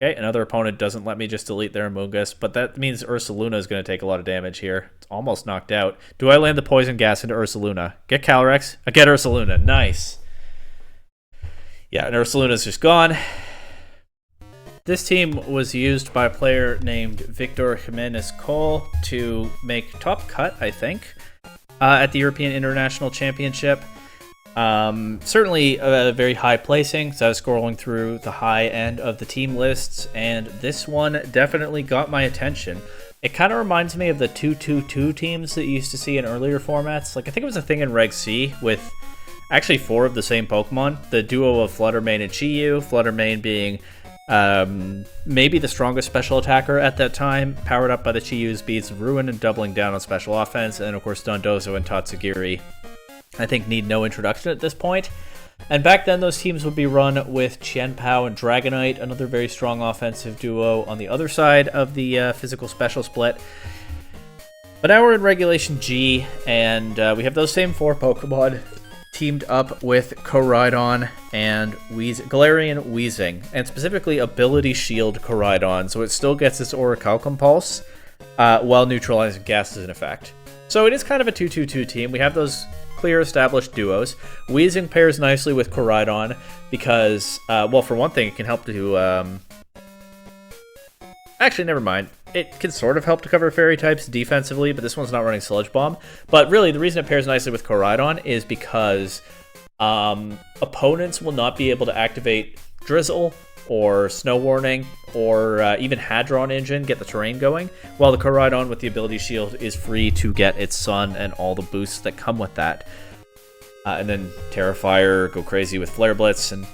Okay, another opponent doesn't let me just delete their Amoonguss, but that means Ursaluna is going to take a lot of damage here. It's almost knocked out. Do I land the Poison Gas into Ursaluna? Get Calyrex. I get Ursaluna. Nice. Yeah, and Ursaluna's just gone. This team was used by a player named Victor Jimenez Cole to make top cut, I think, at the European International Championship. Certainly a very high placing, so I was scrolling through the high end of the team lists, and this one definitely got my attention. It kind of reminds me of the 2-2-2 teams that you used to see in earlier formats. Like, I think it was a thing in Reg C with actually 4 of the same Pokemon. The duo of Fluttermane and Chi-Yu, Fluttermane being maybe the strongest special attacker at that time, powered up by the Chi-Yu's Beads of Ruin and doubling down on special offense, and of course Dondozo and Tatsugiri I think need no introduction at this point. And back then those teams would be run with Qianpao and Dragonite, another very strong offensive duo on the other side of the physical special split. But now we're in Regulation G, and we have those same 4 Pokemon teamed up with Koraidon and Galarian Weezing, and specifically Ability Shield Koraidon, so it still gets its Orichalcum Pulse while neutralizing gases in effect. So it is kind of a 2-2-2 team. We have those clear established duos. Weezing pairs nicely with Koraidon because, well, for one thing, it can help to... Actually, never mind. It can sort of help to cover fairy types defensively, but this one's not running Sludge Bomb. But really, the reason it pairs nicely with Koraidon is because opponents will not be able to activate Drizzle or Snow Warning or even Hadron Engine, get the terrain going, while the Koraidon with the Ability Shield is free to get its Sun and all the boosts that come with that. And then Terrifier, go crazy with Flare Blitz, and,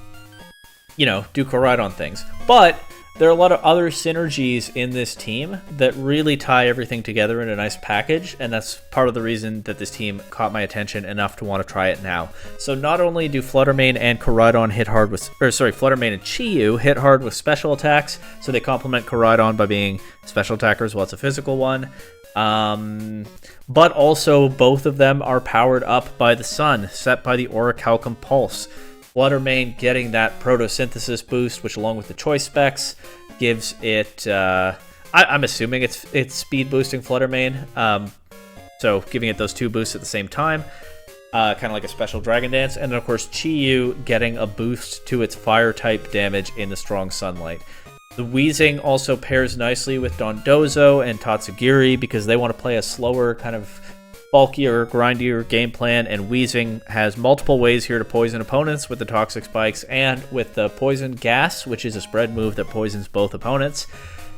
you know, do Koraidon things. But there are a lot of other synergies in this team that really tie everything together in a nice package, and that's part of the reason that this team caught my attention enough to want to try it now. So not only do Fluttermane and Koraidon hit hard with, Fluttermane and Chi-Yu hit hard with special attacks, so they complement Koraidon by being special attackers while it's a physical one. But also both of them are powered up by the sun, set by the Orichalcum Pulse. Fluttermane getting that photosynthesis boost, which along with the choice specs gives it, I'm assuming it's speed boosting Fluttermane, so giving it those 2 boosts at the same time, kind of like a special Dragon Dance, and then of course Chi-Yu getting a boost to its fire type damage in the strong sunlight. The Weezing also pairs nicely with Dondozo and Tatsugiri because they want to play a slower, kind of bulkier, grindier game plan, and Weezing has multiple ways here to poison opponents with the Toxic Spikes and with the Poison Gas, which is a spread move that poisons both opponents.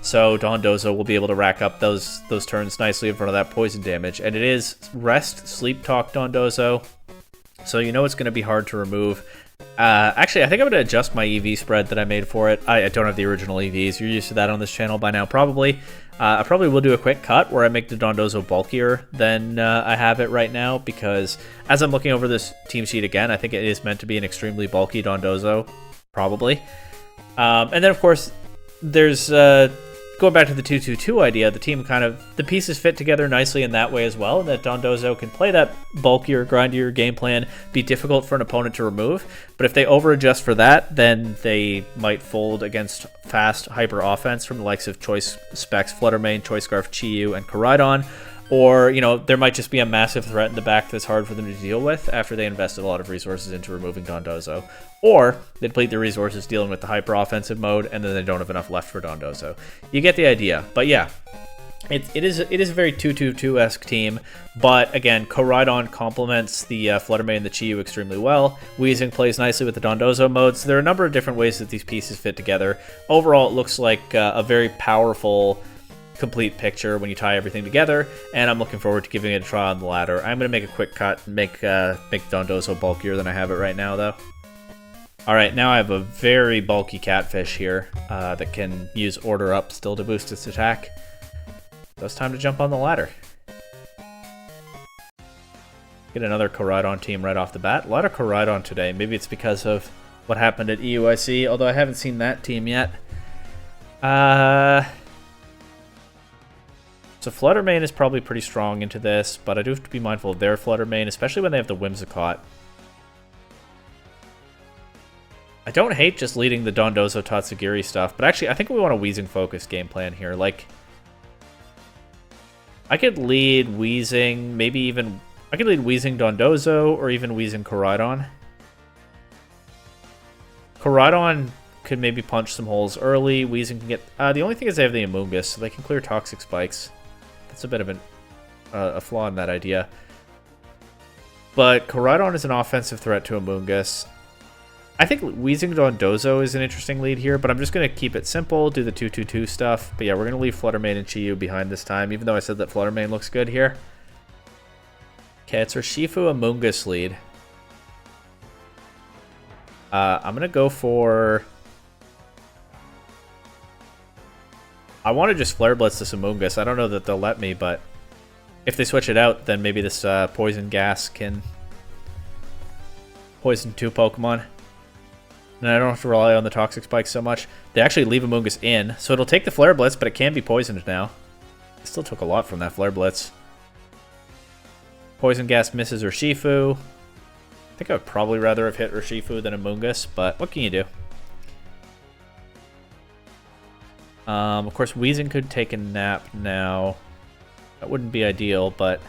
So Dondozo will be able to rack up those turns nicely in front of that poison damage. And it is Rest, Sleep Talk Dondozo, so you know it's going to be hard to remove. Actually, I think I'm going to adjust my EV spread that I made for it. I don't have the original EVs. You're used to that on this channel by now, probably. I probably will do a quick cut where I make the Dondozo bulkier than I have it right now, because as I'm looking over this team sheet again, I think it is meant to be an extremely bulky Dondozo, probably. And then, of course, there's... going back to the 2-2-2 idea, the pieces fit together nicely in that way as well, and that Dondozo can play that bulkier, grindier game plan, be difficult for an opponent to remove, but if they over-adjust for that, then they might fold against fast hyper offense from the likes of Choice Specs, Fluttermane, Choice Scarf, Chi-Yu, and Koraidon, or, you know, there might just be a massive threat in the back that's hard for them to deal with after they invested a lot of resources into removing Dondozo. Or they deplete their resources dealing with the hyper-offensive mode, and then they don't have enough left for Dondozo. You get the idea. But yeah, it is a very 2-2-2-esque team, but again, Koraidon complements the Fluttermane and the Chi-Yu extremely well. Weezing plays nicely with the Dondozo mode, so there are a number of different ways that these pieces fit together. Overall, it looks like a very powerful, complete picture when you tie everything together, and I'm looking forward to giving it a try on the ladder. I'm going to make a quick cut and make Dondozo bulkier than I have it right now, though. Alright, now I have a very bulky catfish here that can use Order Up still to boost its attack. So it's time to jump on the ladder. Get another Koraidon team right off the bat. A lot of Koraidon today. Maybe it's because of what happened at EUIC, although I haven't seen that team yet. So Fluttermane is probably pretty strong into this, but I do have to be mindful of their Fluttermane, especially when they have the Whimsicott. I don't hate just leading the Dondozo Tatsugiri stuff, but actually I think we want a Weezing focused game plan here. Like, I could lead Weezing, maybe even... I could lead Weezing Dondozo, or even Weezing Koraidon. Koraidon could maybe punch some holes early. Weezing can get... the only thing is they have the Amoonguss, so they can clear Toxic Spikes. That's a bit of a flaw in that idea. But Koraidon is an offensive threat to Amoonguss. I think Weezing Dondozo is an interesting lead here, but I'm just going to keep it simple, do the 2-2-2 stuff. But yeah, we're going to leave Flutter Mane and Chi-Yu behind this time, even though I said that Flutter Mane looks good here. Okay, it's our Shifu Amoonguss lead. I'm going to go for... I want to just Flare Blitz this Amoonguss. I don't know that they'll let me, but if they switch it out, then maybe this Poison Gas can poison 2 Pokemon. And I don't have to rely on the Toxic Spikes so much. They actually leave Amoonguss in, so it'll take the Flare Blitz, but it can be poisoned now. It still took a lot from that Flare Blitz. Poison Gas misses Urshifu. I think I would probably rather have hit Urshifu than Amoonguss, but what can you do? Of course, Weezing could take a nap now. That wouldn't be ideal, but...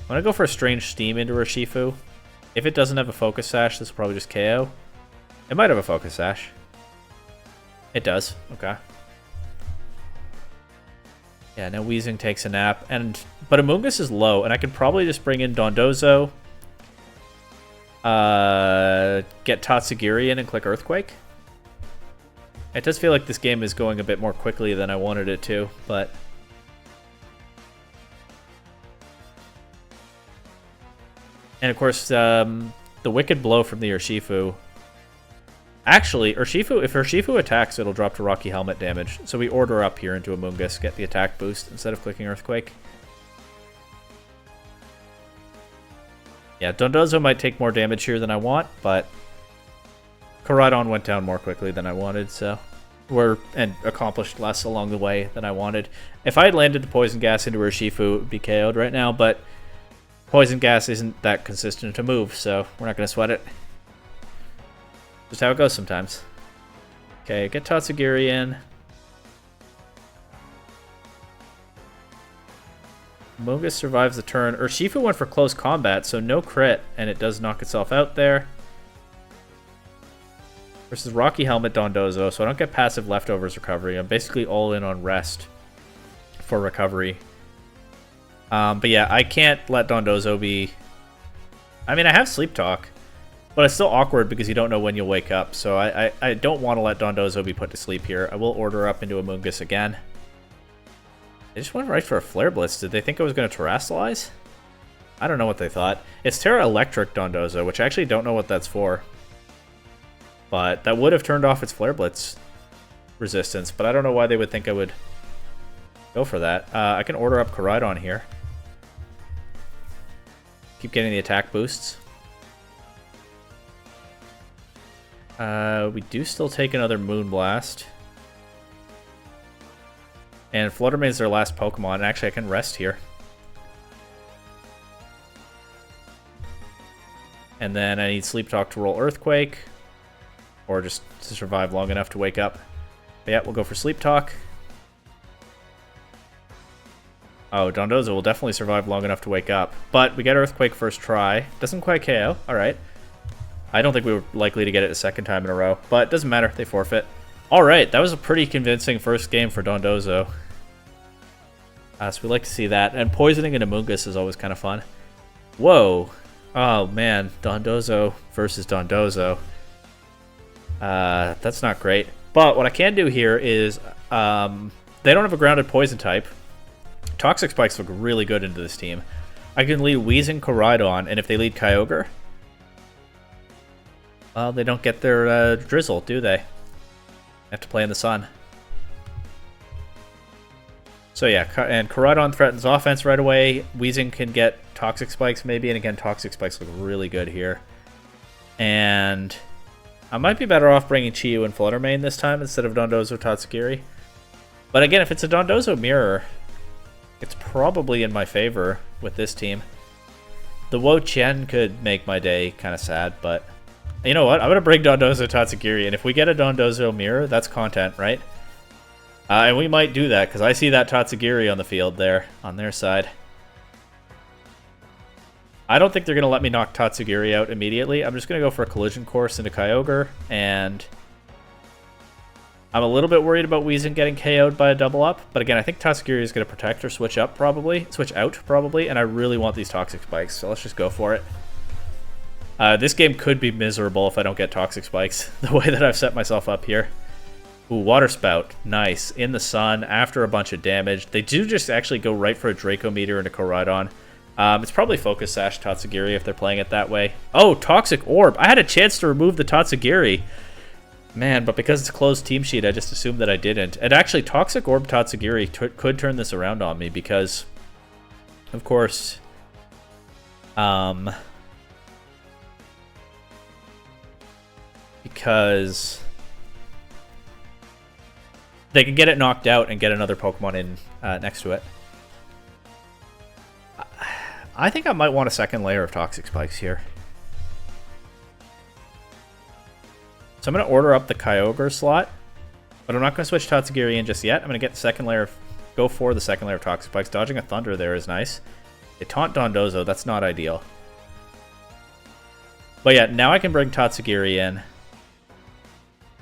I'm going to go for a Strange Steam into Urshifu. If it doesn't have a Focus Sash, this will probably just KO. It might have a Focus Sash. It does. Okay. Yeah, now Weezing takes a nap. But Amoonguss is low, and I could probably just bring in Dondozo. Get Tatsugiri in and click Earthquake. It does feel like this game is going a bit more quickly than I wanted it to, but... And of course, the Wicked Blow from the Urshifu. Actually, if Urshifu attacks, it'll drop to Rocky Helmet damage. So we order up here into Amoonguss, get the attack boost instead of clicking Earthquake. Yeah, Dondozo might take more damage here than I want, but Koraidon went down more quickly than I wanted, so... and accomplished less along the way than I wanted. If I had landed the Poison Gas into Urshifu, it would be KO'd right now, but... Poison Gas isn't that consistent to move, so we're not going to sweat it. Just how it goes sometimes. Okay, get Tatsugiri in. Amoonguss survives the turn. Urshifu went for close combat, so no crit, and it does knock itself out there. Versus Rocky Helmet Dondozo, so I don't get passive leftovers recovery. I'm basically all in on rest for recovery. But yeah, I can't let Dondozo be... I mean, I have Sleep Talk, but it's still awkward because you don't know when you'll wake up. So I don't want to let Dondozo be put to sleep here. I will order up into Amoonguss again. They just went right for a Flare Blitz. Did they think I was going to Terrasilize? I don't know what they thought. It's Terra Electric Dondozo, which I actually don't know what that's for. But that would have turned off its Flare Blitz resistance, but I don't know why they would think I would go for that. I can order up Koraidon here. Keep getting the attack boosts. We do still take another Moonblast. And Flutter Mane is their last Pokemon. And actually, I can rest here. And then I need Sleep Talk to roll Earthquake. Or just to survive long enough to wake up. But yeah, we'll go for Sleep Talk. Oh, Dondozo will definitely survive long enough to wake up. But we get Earthquake first try. Doesn't quite KO. Alright. I don't think we were likely to get it a second time in a row. But it doesn't matter. They forfeit. Alright, that was a pretty convincing first game for Dondozo. So we like to see that. And poisoning an Amoonguss is always kind of fun. Whoa. Oh, man. Dondozo versus Dondozo. That's not great. But what I can do here is... they don't have a grounded poison type. Toxic Spikes look really good into this team. I can lead Weezing Koraidon, and if they lead Kyogre... well, they don't get their Drizzle, do they? They have to play in the sun. So yeah, and Koraidon threatens offense right away. Weezing can get Toxic Spikes maybe, and again, Toxic Spikes look really good here. And I might be better off bringing Chi-Yu and Flutter Mane this time instead of Dondozo Tatsugiri. But again, if it's a Dondozo mirror, it's probably in my favor with this team. The Wo Chen could make my day kind of sad, but You know what? I'm going to bring Dondozo Tatsugiri, and if we get a Dondozo mirror, that's content, right? And we might do that, because I see that Tatsugiri on the field there, on their side. I don't think they're going to let me knock Tatsugiri out immediately. I'm just going to go for a collision course into Kyogre, and I'm a little bit worried about Weezing getting KO'd by a double up, but again, I think Tatsugiri is going to protect or switch out probably, and I really want these Toxic Spikes, so let's just go for it. This game could be miserable if I don't get Toxic Spikes, the way that I've set myself up here. Ooh, Water Spout. Nice. In the sun, after a bunch of damage. They do just actually go right for a Draco Meteor into Koraidon. It's probably Focus Sash Tatsugiri if they're playing it that way. Oh, Toxic Orb. I had a chance to remove the Tatsugiri. Man, but because it's a closed team sheet, I just assumed that I didn't. And actually, Toxic Orb Tatsugiri could turn this around on me because, of course, because they can get it knocked out and get another Pokemon in next to it. I think I might want a second layer of Toxic Spikes here. So I'm going to order up the Kyogre slot, but I'm not going to switch Tatsugiri in just yet. I'm going to get the second layer, go for the second layer of Toxic Spikes. Dodging a Thunder there is nice. They taunt Dondozo, that's not ideal. But yeah, now I can bring Tatsugiri in.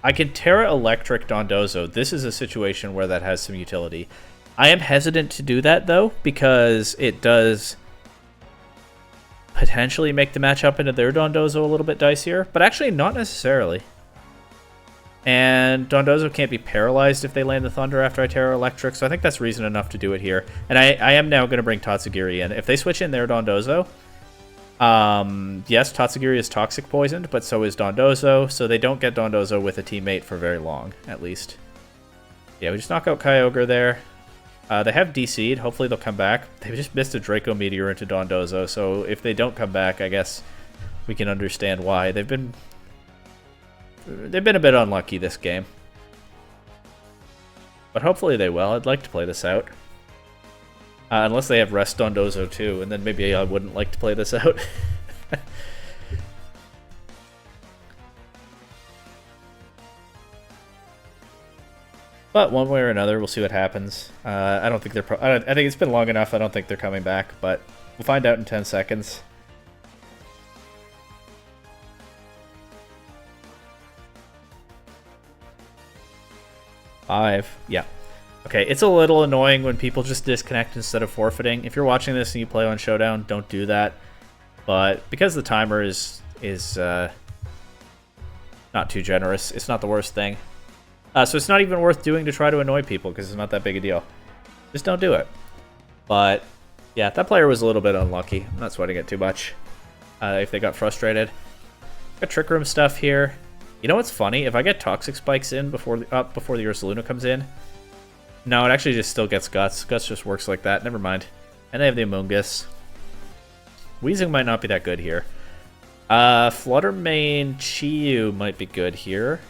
I can Terra Electric Dondozo. This is a situation where that has some utility. I am hesitant to do that, though, because it does potentially make the matchup into their Dondozo a little bit dicier, but actually not necessarily. And Dondozo can't be paralyzed if they land the Thunder after I Terra Electric, so I think that's reason enough to do it here. And I am now going to bring Tatsugiri in. If they switch in their Dondozo, yes, Tatsugiri is Toxic Poisoned, but so is Dondozo, so they don't get Dondozo with a teammate for very long, at least. Yeah, we just knock out Kyogre there. They have DC'd. Hopefully they'll come back. They just missed a Draco Meteor into Dondozo, so if they don't come back, I guess we can understand why. They've been a bit unlucky this game. But hopefully they will. I'd like to play this out. Unless they have Rest Dondozo too, and then maybe I wouldn't like to play this out. But one way or another, we'll see what happens. I don't think they're. I think it's been long enough. I don't think they're coming back, but we'll find out in 10 seconds. Yeah. Okay, it's a little annoying when people just disconnect instead of forfeiting. If you're watching this and you play on Showdown, don't do that. But because the timer is not too generous, it's not the worst thing. So it's not even worth doing to try to annoy people because it's not that big a deal. Just don't do it. But yeah, that player was a little bit unlucky. I'm not sweating it too much. If they got frustrated. Got Trick Room stuff here. You know what's funny? If I get Toxic Spikes in before the Ursaluna comes in. No, it actually just still gets Guts. Guts just works like that. Never mind. And they have the Amoonguss. Weezing might not be that good here. Flutter Mane Chiyu might be good here.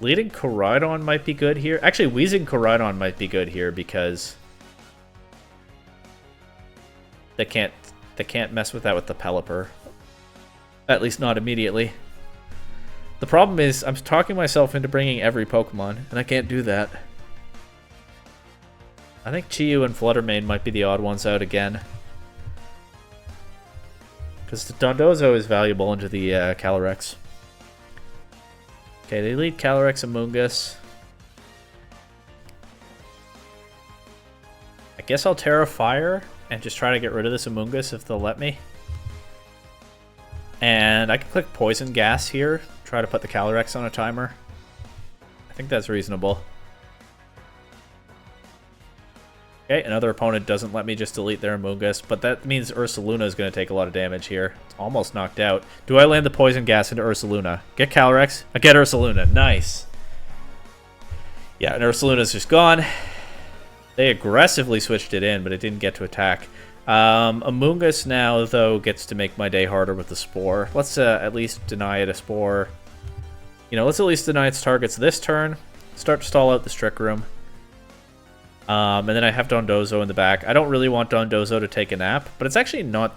Leading Koraidon might be good here. Actually, Weezing Koraidon might be good here because they can't mess with that with the Pelipper. At least not immediately. The problem is I'm talking myself into bringing every Pokemon, and I can't do that. I think Chiyu and Flutter Mane might be the odd ones out again. Because the Dondozo is valuable into the Calyrex. Okay, they lead Calyrex and Amoonguss. I guess I'll Terra Fire and just try to get rid of this Amoonguss if they'll let me. And I can click Poison Gas here, try to put the Calyrex on a timer. I think that's reasonable. Okay, another opponent doesn't let me just delete their Amoonguss, but that means Ursaluna is going to take a lot of damage here. It's almost knocked out. Do I land the Poison Gas into Ursaluna? Get Calyrex? I get Ursaluna. Nice. Yeah, and Ursaluna's just gone. They aggressively switched it in, but it didn't get to attack. Amoonguss now, though, gets to make my day harder with the Spore. Let's at least deny it a Spore. You know, let's at least deny its targets this turn. Start to stall out the Trick Room. And then I have Dondozo in the back. I don't really want Dondozo to take a nap, but it's actually not...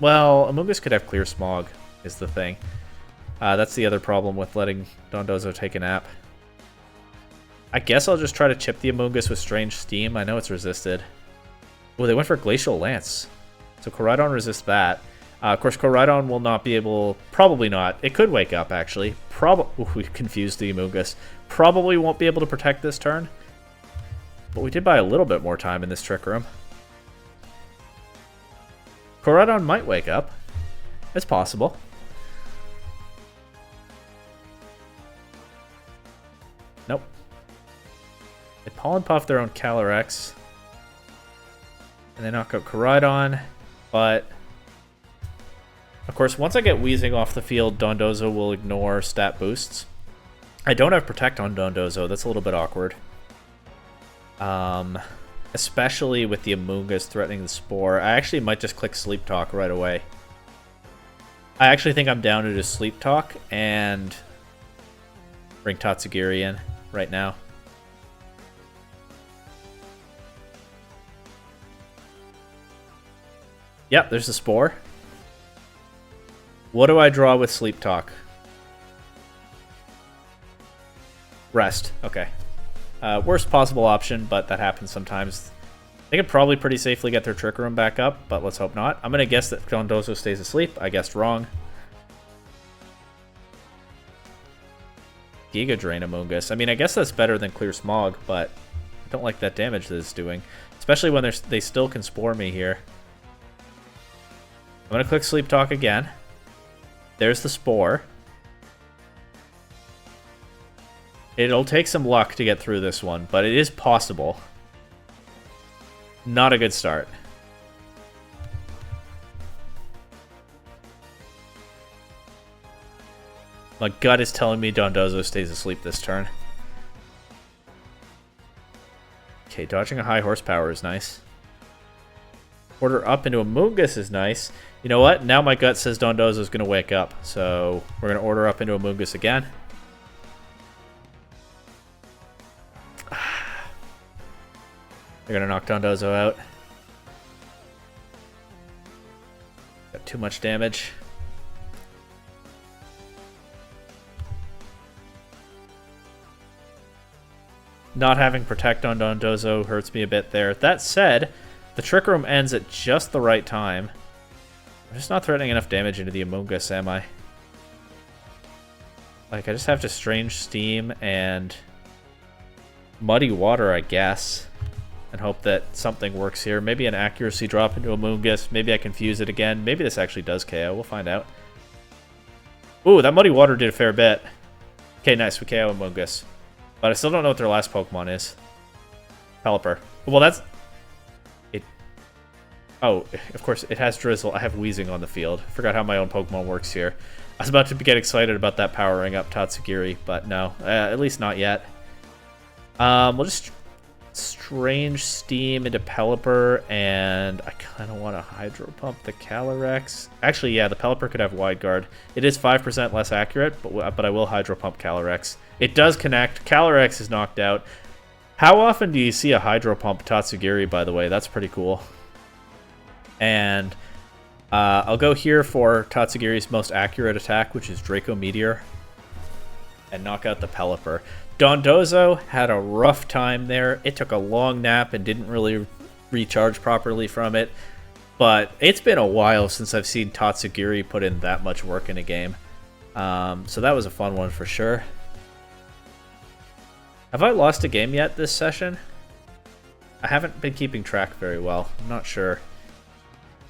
Well, Amoonguss could have Clear Smog, is the thing. That's the other problem with letting Dondozo take a nap. I guess I'll just try to chip the Amoonguss with Strange Steam. I know it's resisted. Oh, they went for Glacial Lance. So Koraidon resists that. Of course, Koraidon will not be able... Probably not. It could wake up, actually. We confused the Amoonguss. Probably won't be able to protect this turn. But we did buy a little bit more time in this Trick Room. Koraidon might wake up. It's possible. Nope. They Pollen Puff their own Calyrex. And they knock out Koraidon. But... Of course, once I get Wheezing off the field, Dondozo will ignore stat boosts. I don't have Protect on Dondozo. That's a little bit awkward. Especially with the Amoonguss threatening the Spore. I actually might just click Sleep Talk right away. I actually think I'm down to just Sleep Talk and bring Tatsugiri in right now. Yep, there's the Spore. What do I draw with Sleep Talk? Rest. Okay. Worst possible option, but that happens sometimes. They could probably pretty safely get their Trick Room back up, but let's hope not. I'm going to guess that Dondozo stays asleep. I guessed wrong. Giga Drain Amoonguss. I mean, I guess that's better than Clear Smog, but I don't like that damage that it's doing. Especially when they still can Spore me here. I'm going to click Sleep Talk again. There's the Spore. It'll take some luck to get through this one, but it is possible. Not a good start. My gut is telling me Dondozo stays asleep this turn. Okay, dodging a high horsepower is nice. Order up into Amoonguss is nice. You know what? Now my gut says Dondozo is going to wake up. So we're going to order up into Amoonguss again. They're going to knock Dondozo out. Got too much damage. Not having Protect on Dondozo hurts me a bit there. That said, the Trick Room ends at just the right time. I'm just not threatening enough damage into the Amoonguss, am I? Like, I just have to Strange Steam and Muddy Water, I guess, and hope that something works here. Maybe an accuracy drop into Amoonguss. Maybe I confuse it again. Maybe this actually does KO. We'll find out. Ooh, that Muddy Water did a fair bit. Okay, nice. We KO Amoonguss. But I still don't know what their last Pokemon is. Pelipper. Well, that's... it. Oh, of course, it has Drizzle. I have Wheezing on the field. Forgot how my own Pokemon works here. I was about to get excited about that powering up Tatsugiri, but no. At least not yet. We'll just Strange Steam into Pelipper, and I kind of want to Hydro Pump the Calyrex. Actually, yeah, the Pelipper could have Wide Guard. It is 5% less accurate, but I will Hydro Pump Calyrex. It does connect. Calyrex is knocked out. How often do you see a Hydro Pump Tatsugiri, by the way? That's pretty cool. And I'll go here for Tatsugiri's most accurate attack, which is Draco Meteor, and knock out the Pelipper. Dondozo had a rough time there. It took a long nap and didn't really recharge properly from it. But it's been a while since I've seen Tatsugiri put in that much work in a game. So that was a fun one for sure. Have I lost a game yet this session? I haven't been keeping track very well. I'm not sure.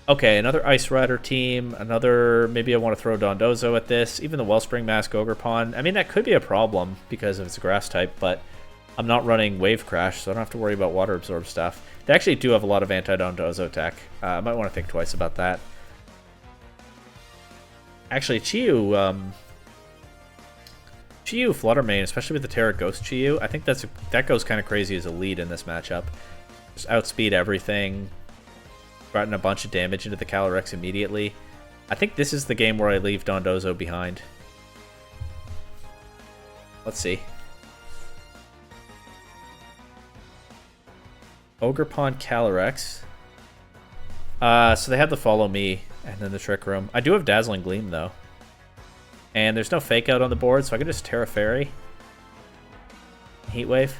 Okay, another Ice Rider team. Another... maybe I want to throw Dondozo at this. Even the Wellspring Mask Ogerpon. I mean, that could be a problem because of its grass type, but I'm not running Wave Crash, so I don't have to worry about Water Absorb stuff. They actually do have a lot of anti-Dondozo tech. I might want to think twice about that. Actually, Chiyu Flutter Mane, especially with the Terra Ghost Chiyu, I think that goes kind of crazy as a lead in this matchup. Just outspeed everything, gotten a bunch of damage into the Calyrex immediately. I think this is the game where I leave Dondozo behind. Let's see. Ogerpon Calyrex. So they have the Follow Me and then the Trick Room. I do have Dazzling Gleam, though. And there's no fake out on the board, so I can just Terra Fairy. Heat Wave.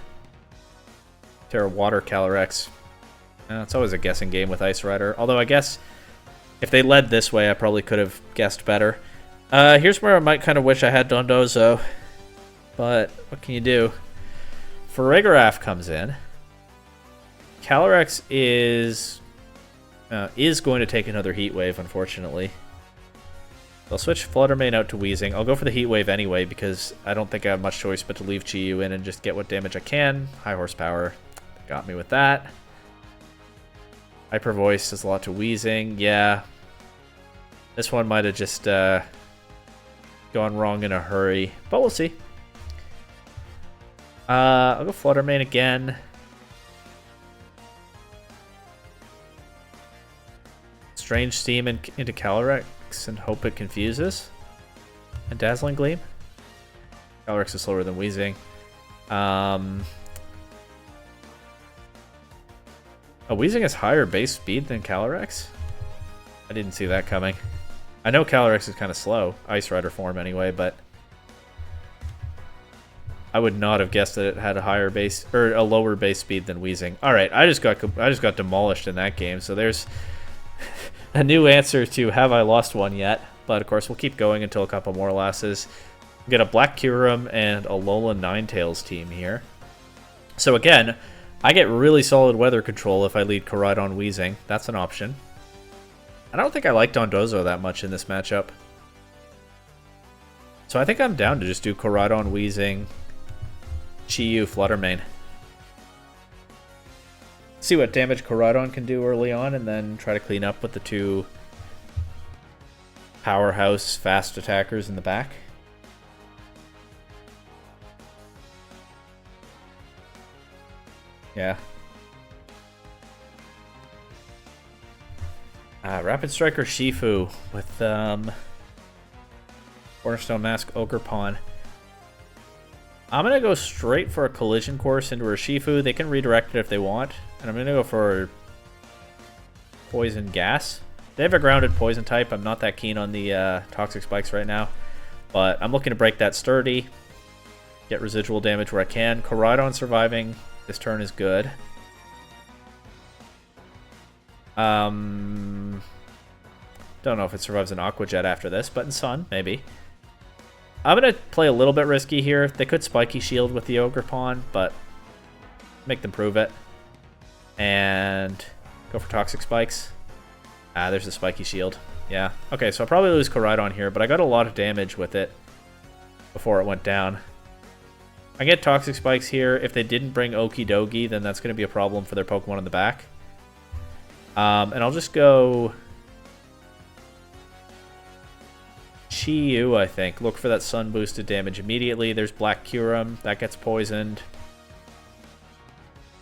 Terra Water Calyrex. It's always a guessing game with Ice Rider. Although I guess if they led this way, I probably could have guessed better. Here's where I might kind of wish I had Dondozo. But what can you do? Farigiraf comes in. Calyrex is going to take another Heat Wave, unfortunately. I'll switch Fluttermane out to Weezing. I'll go for the Heat Wave anyway because I don't think I have much choice but to leave Chi-Yu in and just get what damage I can. High horsepower. Got me with that. Hyper Voice does a lot to Weezing. Yeah. This one might have just gone wrong in a hurry. But we'll see. I'll go Fluttermane again. Strange Steam into Calyrex and hope it confuses. And Dazzling Gleam. Calyrex is slower than Weezing. Weezing has higher base speed than Calyrex? I didn't see that coming. I know Calyrex is kind of slow, Ice Rider form anyway, but I would not have guessed that it had a higher base or a lower base speed than Weezing. All right, I just got demolished in that game. So there's a new answer to have I lost one yet? But of course we'll keep going until a couple more losses. We get a Black Kyurem and a Alola Ninetales team here. So again, I get really solid weather control if I lead Koraidon Weezing. That's an option. I don't think I like Dondozo that much in this matchup. So I think I'm down to just do Koraidon Weezing, Chi-Yu, Fluttermane. See what damage Koraidon can do early on, and then try to clean up with the two powerhouse fast attackers in the back. Yeah. Rapid Striker Shifu with Cornerstone Mask Ogerpon. I'm going to go straight for a Collision Course into her Shifu. They can redirect it if they want. And I'm going to go for Poison Gas. They have a grounded Poison type. I'm not that keen on the Toxic Spikes right now. But I'm looking to break that Sturdy. Get residual damage where I can. Koraidon surviving this turn is good. Don't know if it survives an Aqua Jet after this, but in Sun, maybe. I'm going to play a little bit risky here. They could Spiky Shield with the Ogerpon, but make them prove it. And go for Toxic Spikes. There's the Spiky Shield. Yeah. Okay, so I'll probably lose Koraidon here, but I got a lot of damage with it before it went down. I get Toxic Spikes here. If they didn't bring Okidogi, then that's going to be a problem for their Pokemon in the back. And I'll just go Chi-Yu, I think. Look for that Sun boosted damage immediately. There's Black Kyurem. That gets poisoned.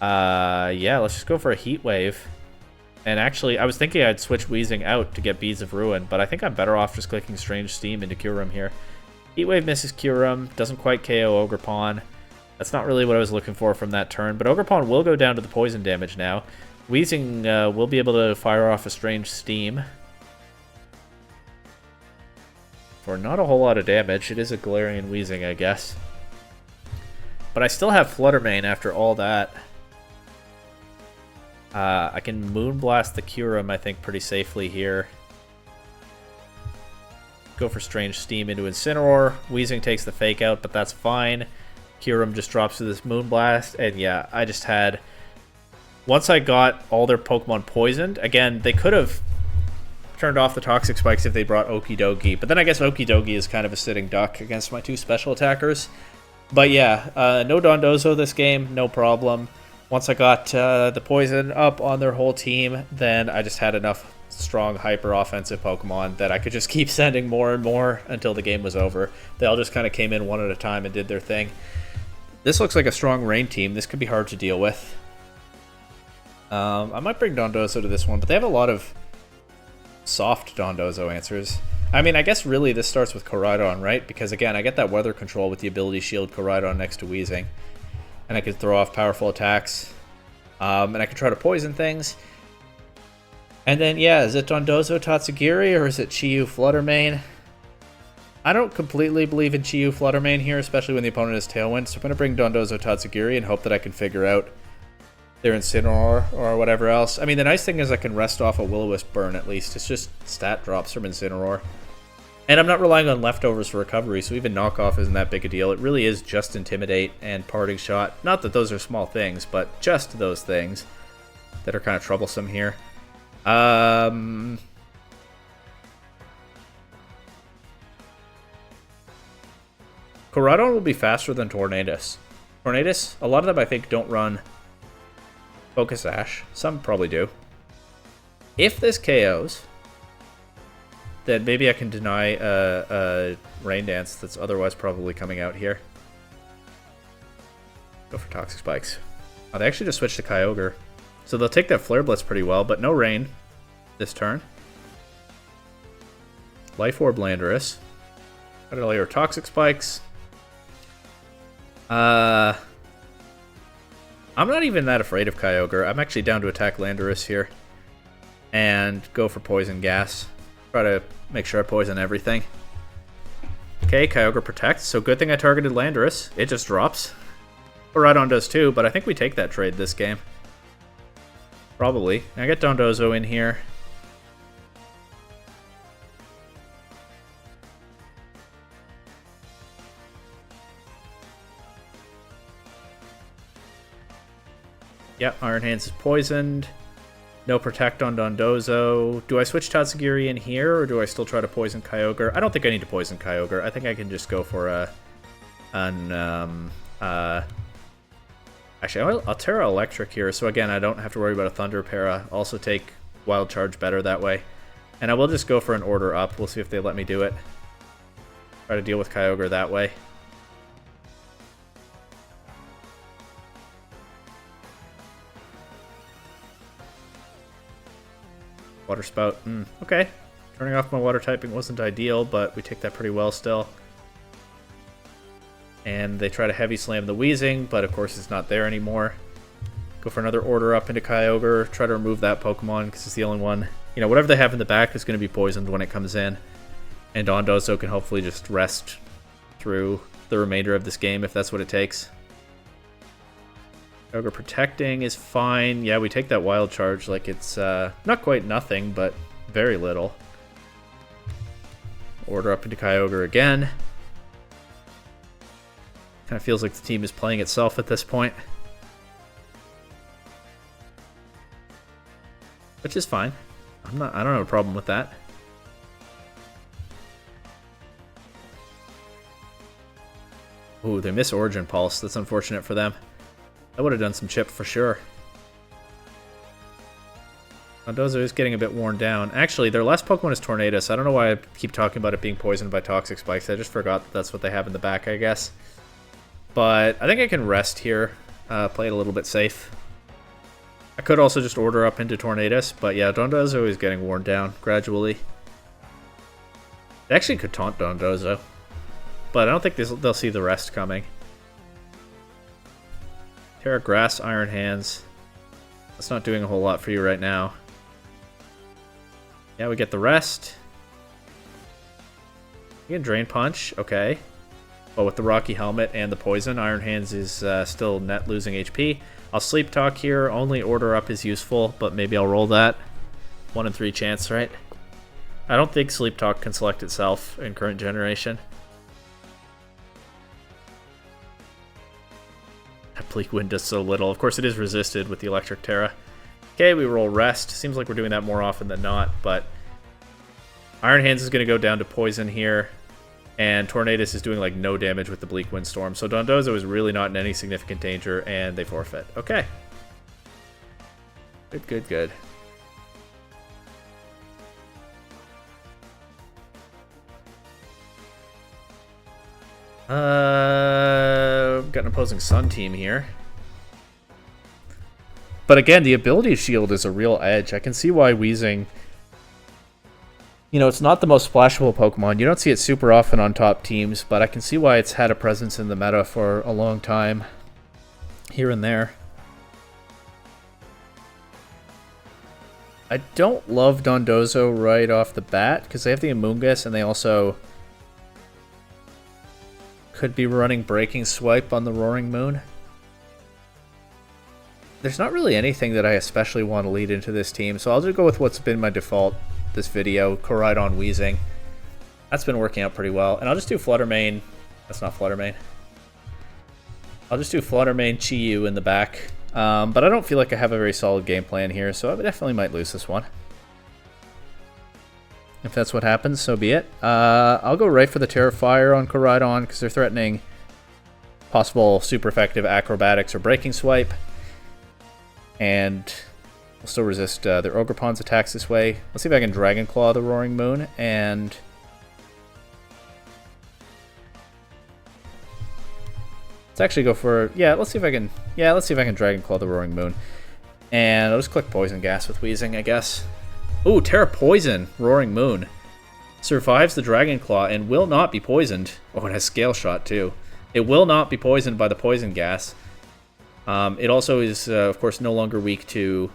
Yeah, let's just go for a Heat Wave. And actually, I was thinking I'd switch Weezing out to get Beads of Ruin, but I think I'm better off just clicking Strange Steam into Kyurem here. Heat Wave misses Kyurem. Doesn't quite KO Ogerpon. That's not really what I was looking for from that turn, but Ogerpon will go down to the poison damage now. Weezing will be able to fire off a Strange Steam. For not a whole lot of damage. It is a Galarian Weezing, I guess. But I still have Fluttermane after all that. I can Moonblast the Kyurem, I think, pretty safely here. Go for Strange Steam into Incineroar. Weezing takes the Fake Out, but that's fine. Kyurem just drops to this Moonblast, and yeah, I just had... Once I got all their Pokemon poisoned, again, they could have turned off the Toxic Spikes if they brought Okidogi, but then I guess Okidogi is kind of a sitting duck against my two special attackers. But yeah, no Dondozo this game, no problem. Once I got the poison up on their whole team, then I just had enough strong hyper-offensive Pokemon that I could just keep sending more and more until the game was over. They all just kind of came in one at a time and did their thing. This looks like a strong rain team. This could be hard to deal with. I might bring Dondozo to this one, but they have a lot of soft Dondozo answers. I mean, I guess really this starts with Koraidon, right? Because again, I get that weather control with the ability shield Koraidon next to Weezing. And I can throw off powerful attacks. And I can try to poison things. And then, yeah, is it Dondozo Tatsugiri or is it Chi-Yu Fluttermane? I don't completely believe in Chiyu Fluttermane here, especially when the opponent has Tailwind, so I'm going to bring Dondozo Tatsugiri and hope that I can figure out their Incineroar or whatever else. I mean, the nice thing is I can rest off a Will-O-Wisp burn at least. It's just stat drops from Incineroar. And I'm not relying on leftovers for recovery, so even knockoff isn't that big a deal. It really is just Intimidate and Parting Shot. Not that those are small things, but just those things that are kind of troublesome here. Koraidon will be faster than Tornadus. Tornadus, a lot of them I think don't run Focus Sash. Some probably do. If this KOs, then maybe I can deny a Rain Dance that's otherwise probably coming out here. Go for Toxic Spikes. Oh, they actually just switched to Kyogre. So they'll take that Flare Blitz pretty well, but no Rain this turn. Life Orb Landorus. Got to layer Toxic Spikes. I'm not even that afraid of Kyogre. I'm actually down to attack Landorus here. And go for Poison Gas. Try to make sure I poison everything. Okay, Kyogre protects. So good thing I targeted Landorus. It just drops. Koraidon does too, but I think we take that trade this game. Probably. I get Dondozo in here. Yep, Iron Hands is poisoned. No Protect on Dondozo. Do I switch Tatsugiri in here, or do I still try to poison Kyogre? I don't think I need to poison Kyogre. I think I can just go for actually, I'll Terra Electric here, so again, I don't have to worry about a Thunder Para. Also take Wild Charge better that way. And I will just go for an Order Up. We'll see if they let me do it. Try to deal with Kyogre that way. Water Spout. Okay. Turning off my water typing wasn't ideal, but we take that pretty well still. And they try to Heavy Slam the Weezing, but of course it's not there anymore. Go for another Order Up into Kyogre. Try to remove that Pokemon because it's the only one. You know, whatever they have in the back is going to be poisoned when it comes in. And Dondozo can hopefully just rest through the remainder of this game if that's what it takes. Kyogre protecting is fine. Yeah, we take that Wild Charge like it's not quite nothing, but very little. Order Up into Kyogre again. Kind of feels like the team is playing itself at this point. Which is fine. I don't have a problem with that. Ooh, they miss Origin Pulse. That's unfortunate for them. That would have done some chip for sure. Dondozo is getting a bit worn down. Actually, their last Pokemon is Tornadus. I don't know why I keep talking about it being poisoned by Toxic Spikes. I just forgot that that's what they have in the back, I guess. But I think I can rest here. Play it a little bit safe. I could also just Order Up into Tornadus, but yeah, Dondozo is getting worn down gradually. They actually could taunt Dondozo, but I don't think they'll see the rest coming. Terra Grass, Iron Hands. That's not doing a whole lot for you right now. Yeah, we get the rest. You can Drain Punch, okay. But with the Rocky Helmet and the Poison, Iron Hands is still net losing HP. I'll Sleep Talk here. Only Order Up is useful, but maybe I'll roll that. 1 in 3 chance, right? I don't think Sleep Talk can select itself in current generation. That Bleak Wind does so little. Of course, it is resisted with the Electric Terra. Okay, we roll Rest. Seems like we're doing that more often than not, but Iron Hands is going to go down to Poison here. And Tornadus is doing like no damage with the Bleak Windstorm. So Dondozo is really not in any significant danger, and they forfeit. Okay. Good, good, good. Got an opposing Sun team here. But again, the Ability Shield is a real edge. I can see why Weezing... You know, it's not the most splashable Pokemon. You don't see it super often on top teams, but I can see why it's had a presence in the meta for a long time, here and there. I don't love Dondozo right off the bat, because they have the Amoonguss, and they also Could be running Breaking Swipe on the Roaring Moon. There's not really anything that I especially want to lead into this team, so I'll just go with what's been my default this video, Koraidon Wheezing. That's been working out pretty well. And I'll just do Flutter Mane. That's not Flutter Mane. I'll just do Flutter Mane Chi-Yu in the back. But I don't feel like I have a very solid game plan here, so I definitely might lose this one. If that's what happens, so be it. I'll go right for the Terrifier on Koraidon because they're threatening possible super effective Acrobatics or Breaking Swipe. And we'll still resist their Ogrepon's attacks this way. Let's see if I can Dragon Claw the Roaring Moon, and let's actually go for, let's see if I can Dragon Claw the Roaring Moon. And I'll just click Poison Gas with Wheezing, I guess. Ooh, Terra Poison, Roaring Moon. Survives the Dragon Claw and will not be poisoned. Oh, it has Scale Shot too. It will not be poisoned by the Poison Gas. It also is, of course, no longer weak to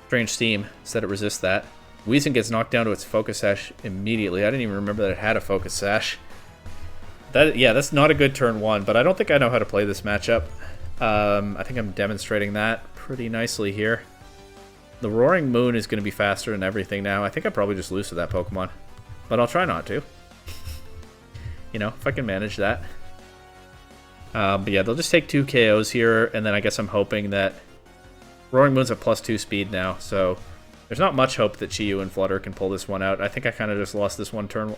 Strange Steam, so that it resists that. Wheezing gets knocked down to its Focus Sash immediately. I didn't even remember that it had a Focus Sash. That's not a good turn one, but I don't think I know how to play this matchup. I think I'm demonstrating that pretty nicely here. The Roaring Moon is going to be faster and everything now. I think I probably just lose to that Pokemon, but I'll try not to. You know, if I can manage that. But yeah, they'll just take 2 KOs here, and then I guess I'm hoping that Roaring Moon's at +2 speed now, so there's not much hope that Chi-Yu and Flutter can pull this one out. I think I kind of just lost this one turn.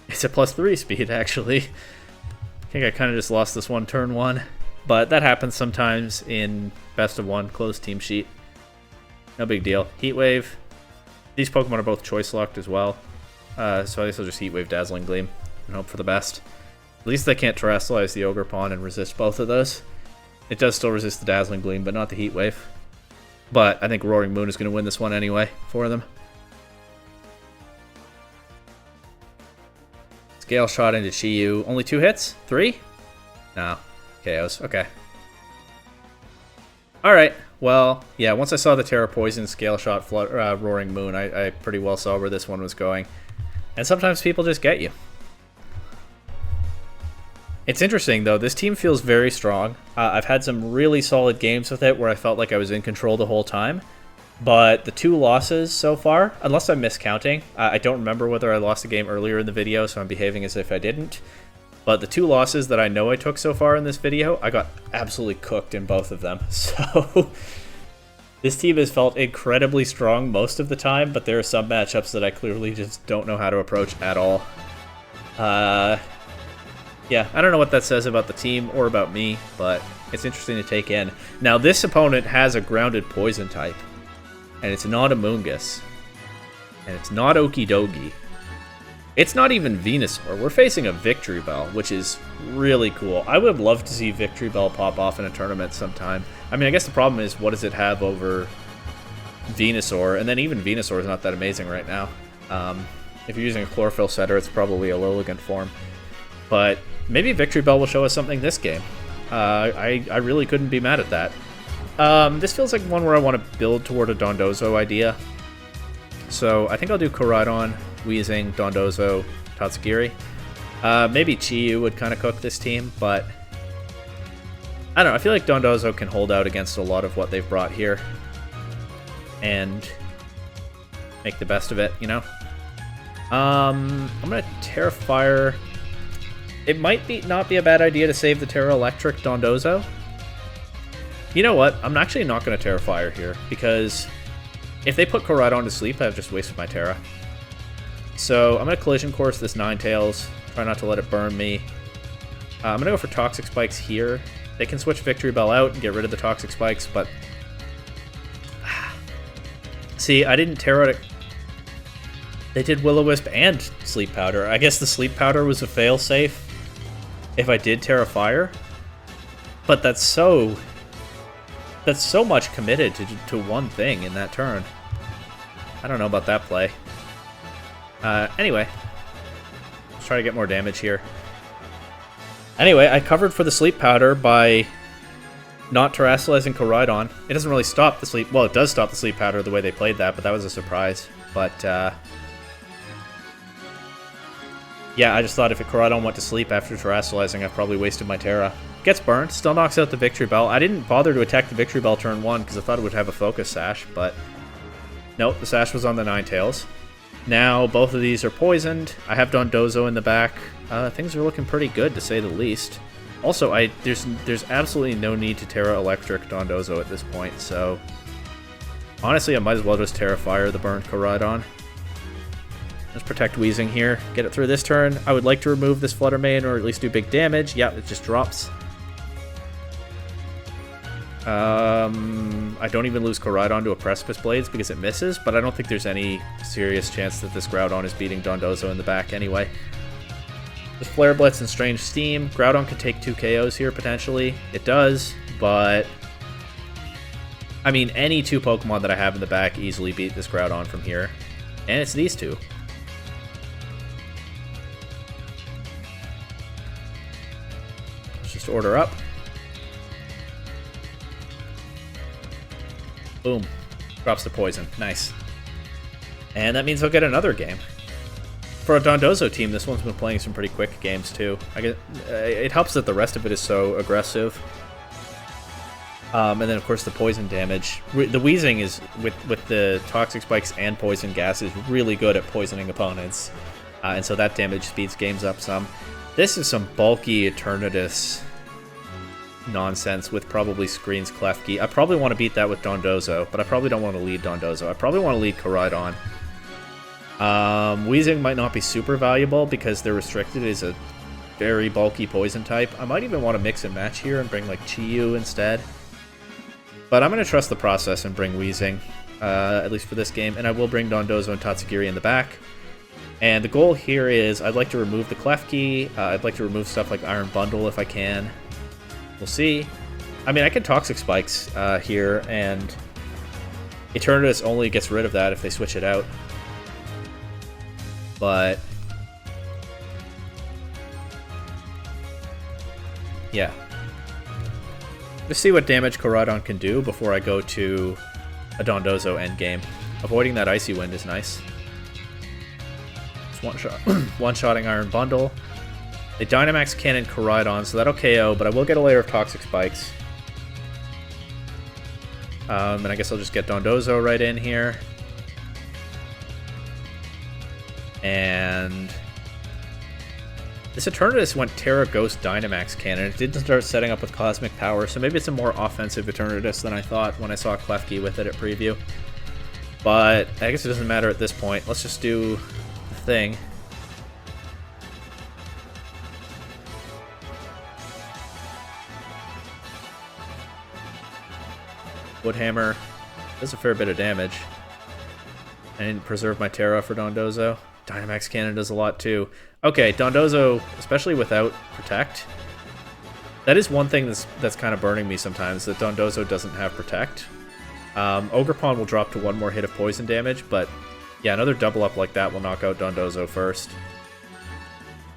It's a +3 speed, actually. I think I kind of just lost this one turn 1, but that happens sometimes in best of 1 closed team sheet. No big deal. Heat Wave. These Pokemon are both choice locked as well, so I guess I'll just Heat Wave Dazzling Gleam and hope for the best. At least they can't Terrasilize the Ogerpon and resist both of those. It does still resist the Dazzling Gleam, but not the Heat Wave. But I think Roaring Moon is going to win this one anyway for them. Scale Shot into Chi-Yu. Only 2 hits? 3? No. KOs. Okay. Alright. Well, yeah, once I saw the Terra Poison, Scale Shot, Roaring Moon, I pretty well saw where this one was going. And sometimes people just get you. It's interesting, though. This team feels very strong. I've had some really solid games with it where I felt like I was in control the whole time. But the 2 losses so far, unless I'm miscounting, I don't remember whether I lost a game earlier in the video, so I'm behaving as if I didn't. But the 2 losses that I know I took so far in this video, I got absolutely cooked in both of them. So this team has felt incredibly strong most of the time, but there are some matchups that I clearly just don't know how to approach at all. Yeah, I don't know what that says about the team or about me, but it's interesting to take in. Now, this opponent has a grounded poison type, and it's not a Moongus, and it's not Okidogi. It's not even Venusaur. We're facing a Victory Bell, which is really cool. I would love to see Victory Bell pop off in a tournament sometime. I mean, I guess the problem is, what does it have over Venusaur? And then even Venusaur is not that amazing right now. If you're using a Chlorophyll Setter, it's probably a Lilligant form. But maybe Victory Bell will show us something this game. I really couldn't be mad at that. This feels like one where I want to build toward a Dondozo idea. So I think I'll do Koraidon, Wheezing, Dondozo, Tatsugiri. Maybe Chi-Yu would kind of cook this team, but I don't know. I feel like Dondozo can hold out against a lot of what they've brought here and make the best of it, you know? I'm going to Terrifier. It might not be a bad idea to save the Terra Electric Dondozo. You know what? I'm actually not going to Terrifier here, because if they put Koraidon to sleep, I've just wasted my Terra. So I'm going to Collision Course this Ninetales. Try not to let it burn me. I'm going to go for Toxic Spikes here. They can switch Victory Bell out and get rid of the Toxic Spikes, but see, I didn't Terra. They did Will-O-Wisp and Sleep Powder. I guess the Sleep Powder was a fail-safe if I did Terrifier. But that's so much committed to one thing in that turn. I don't know about that play. Anyway, let's try to get more damage here. Anyway, I covered for the Sleep Powder by not Terrasilizing Koraidon. It doesn't really stop the Sleep... Well, it does stop the Sleep Powder the way they played that, but that was a surprise. But, Yeah, I just thought if a Koraidon went to sleep after terrestrializing, I've probably wasted my Terra. Gets burnt, still knocks out the Victory Bell. I didn't bother to attack the Victory Bell turn 1 because I thought it would have a Focus Sash, but nope, the Sash was on the Ninetales. Now both of these are poisoned. I have Dondozo in the back. Things are looking pretty good, to say the least. Also, there's absolutely no need to Terra Electric Dondozo at this point, so honestly, I might as well just Terra Fire the burned Koraidon. Let's protect Weezing here. Get it through this turn. I would like to remove this Flutter Mane or at least do big damage. Yeah, it just drops. I don't even lose Koraidon to a Precipice Blades because it misses, but I don't think there's any serious chance that this Groudon is beating Dondozo in the back anyway. With Flare Blitz and Strange Steam, Groudon could take 2 KOs here potentially. It does, but I mean, any 2 Pokemon that I have in the back easily beat this Groudon from here. And it's these 2. Let's just order up. Boom. Drops the poison. Nice. And that means I'll get another game. For a Dondozo team, this one's been playing some pretty quick games too. It helps that the rest of it is so aggressive. And then, of course, the poison damage. The Weezing is, with the Toxic Spikes and Poison Gas, is really good at poisoning opponents. And so that damage speeds games up some. This is some bulky Eternatus nonsense with probably Screens Klefki. I probably want to beat that with Dondozo, but I probably don't want to lead Dondozo. I probably want to lead Koraidon. Weezing might not be super valuable because they're restricted as a very bulky poison type. I might even want to mix and match here and bring like Chi-Yu instead. But I'm going to trust the process and bring Weezing, at least for this game. And I will bring Dondozo and Tatsugiri in the back. And the goal here is I'd like to remove the Klefki. I'd like to remove stuff like Iron Bundle if I can. We'll see. I mean, I can Toxic Spikes here, and Eternatus only gets rid of that if they switch it out. But yeah. Let's see what damage Koraidon can do before I go to a Dondozo endgame. Avoiding that Icy Wind is nice. Just one-shotting Iron Bundle. They Dynamax Cannon Koraidon, so that'll KO, but I will get a layer of Toxic Spikes. And I guess I'll just get Dondozo right in here. And this Eternatus went Terra Ghost Dynamax Cannon. It didn't start setting up with Cosmic Power, so maybe it's a more offensive Eternatus than I thought when I saw Klefki with it at preview. But I guess it doesn't matter at this point. Let's just do the thing. Woodhammer does a fair bit of damage. I didn't preserve my Terra for Dondozo. Dynamax Cannon does a lot too. Okay, Dondozo, especially without Protect. That is one thing that's kind of burning me sometimes, that Dondozo doesn't have Protect. Ogerpon will drop to 1 more hit of poison damage, but yeah, another double up like that will knock out Dondozo first.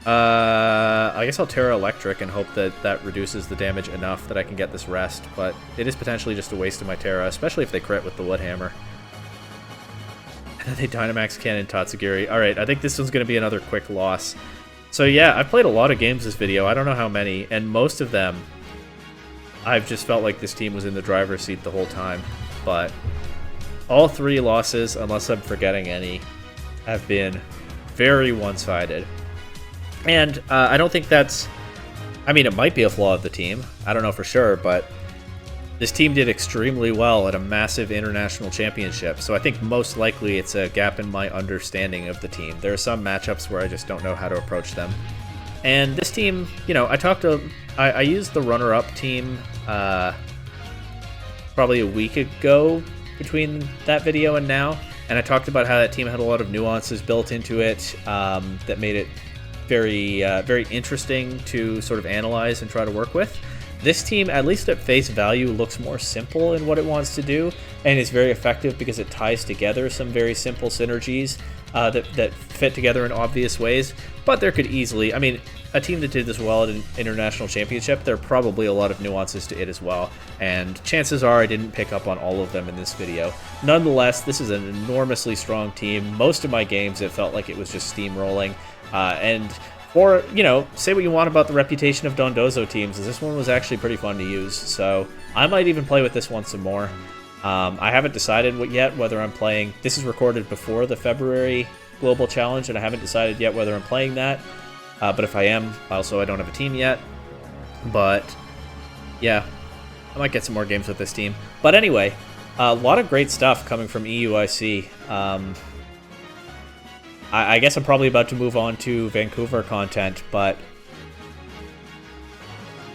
I guess I'll Terra Electric and hope that that reduces the damage enough that I can get this rest, but it is potentially just a waste of my Terra, especially if they crit with the Woodhammer. And then they Dynamax Cannon Tatsugiri. Alright, I think this one's going to be another quick loss. So yeah, I've played a lot of games this video, I don't know how many, and most of them I've just felt like this team was in the driver's seat the whole time. But all 3 losses, unless I'm forgetting any, have been very one-sided. And I don't think that's... I mean, it might be a flaw of the team. I don't know for sure, but this team did extremely well at a massive international championship. So I think most likely it's a gap in my understanding of the team. There are some matchups where I just don't know how to approach them. And this team, you know, I used the runner-up team probably a week ago between that video and now. And I talked about how that team had a lot of nuances built into it that made it very interesting to sort of analyze and try to work with. This team, at least at face value, looks more simple in what it wants to do, and is very effective because it ties together some very simple synergies that fit together in obvious ways. But there could easily, I mean, a team that did this well at an international championship, there are probably a lot of nuances to it as well, and chances are I didn't pick up on all of them in this video. Nonetheless, this is an enormously strong team. Most of my games, it felt like it was just steamrolling. And for, say what you want about the reputation of Dondozo teams, this one was actually pretty fun to use. So I might even play with this one some more. I haven't decided yet whether I'm playing. This is recorded before the February Global Challenge, and I haven't decided yet whether I'm playing that. But if I am, also I don't have a team yet. But yeah, I might get some more games with this team. But anyway, a lot of great stuff coming from EUIC. I guess I'm probably about to move on to Vancouver content, but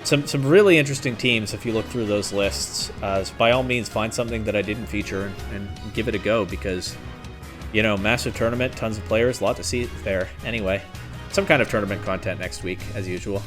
some really interesting teams if you look through those lists. So by all means, find something that I didn't feature and give it a go, because, massive tournament, tons of players, a lot to see there. Anyway, some kind of tournament content next week, as usual.